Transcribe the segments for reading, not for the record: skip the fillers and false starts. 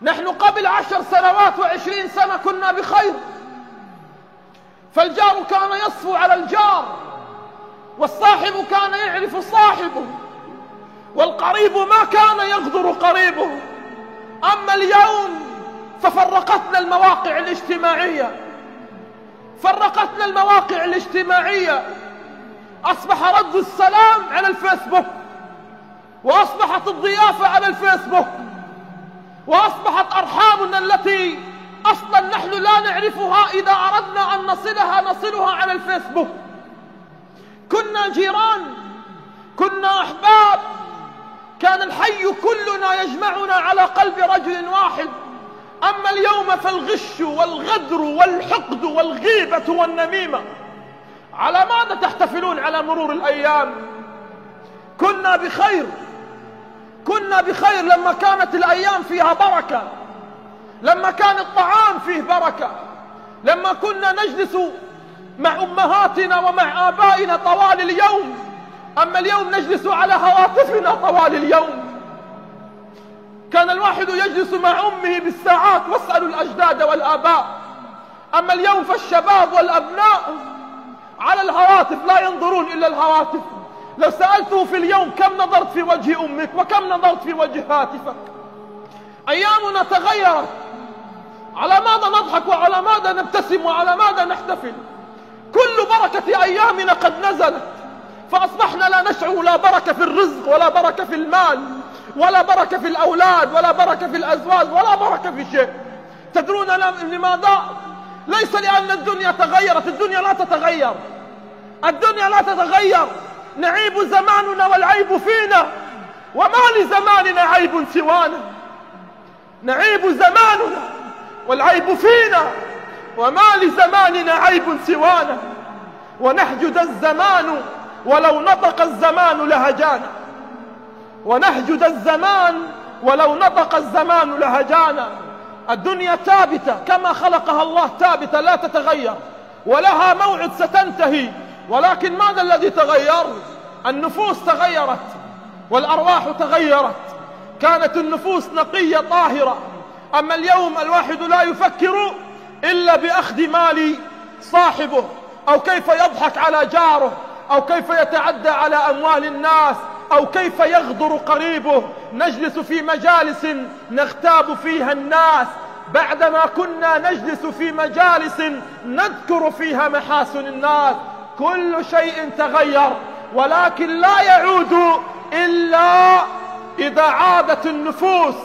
نحن قبل 10 سنوات و20 سنة كنا بخير، فالجار كان يصفو على الجار، والصاحب كان يعرف صاحبه، والقريب ما كان يغدر قريبه. أما اليوم ففرقتنا المواقع الاجتماعية، فرقتنا المواقع الاجتماعية. أصبح رد السلام على الفيسبوك، وأصبحت الضيافة على الفيسبوك، وأصبحت أرحامنا التي أصلا نحن لا نعرفها إذا أردنا أن نصلها على الفيسبوك. كنا جيران، كنا أحباب، كان الحي كلنا يجمعنا على قلب رجل واحد. أما اليوم فالغش والغدر والحقد والغيبة والنميمة. على ماذا تحتفلون على مرور الأيام؟ كنا بخير، كنا بخير لما كانت الأيام فيها بركة، لما كان الطعام فيه بركة، لما كنا نجلس مع أمهاتنا ومع آبائنا طوال اليوم. أما اليوم نجلس على هواتفنا طوال اليوم. كان الواحد يجلس مع أمه بالساعات، واسألوا الأجداد والآباء. أما اليوم فالشباب والأبناء على الهواتف، لا ينظرون إلا الهواتف. لو سألته في اليوم كم نظرت في وجه أمك وكم نظرت في وجه هاتفك؟ أيامنا تغيرت. على ماذا نضحك وعلى ماذا نبتسم وعلى ماذا نحتفل؟ كل بركة أيامنا قد نزلت، فأصبحنا لا نشعر لا بركة في الرزق ولا بركة في المال ولا بركة في الأولاد ولا بركة في الأزواج ولا بركة في شيء. تدرون لماذا؟ ليس لأن الدنيا تغيرت، الدنيا لا تتغير، الدنيا لا تتغير. نعيب زماننا والعيب فينا، وما لزماننا عيب سوانا. نعيب زماننا والعيب فينا، وما لزماننا عيب سوانا. ونحجد الزمان ولو نطق الزمان لهجانا، ونحجد الزمان ولو نطق الزمان لهجانا. الدنيا ثابتة كما خلقها الله، ثابتة لا تتغير، ولها موعد ستنتهي. ولكن ماذا الذي تغير؟ النفوس تغيرت والأرواح تغيرت. كانت النفوس نقية طاهرة، أما اليوم الواحد لا يفكر إلا بأخذ مال صاحبه، أو كيف يضحك على جاره، أو كيف يتعدى على أموال الناس، أو كيف يغدر قريبه. نجلس في مجالس نغتاب فيها الناس، بعدما كنا نجلس في مجالس نذكر فيها محاسن الناس. كل شيء تغير، ولكن لا يعود إلا إذا عادت النفوس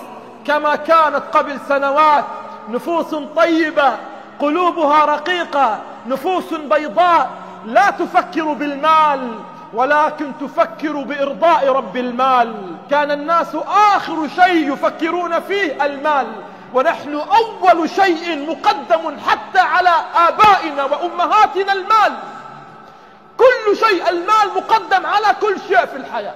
كما كانت قبل سنوات. نفوس طيبة قلوبها رقيقة، نفوس بيضاء لا تفكر بالمال ولكن تفكر بإرضاء رب المال. كان الناس آخر شيء يفكرون فيه المال، ونحن أول شيء مقدم حتى على آبائنا وأمهاتنا المال. كل شيء المال مقدم على كل شيء في الحياة.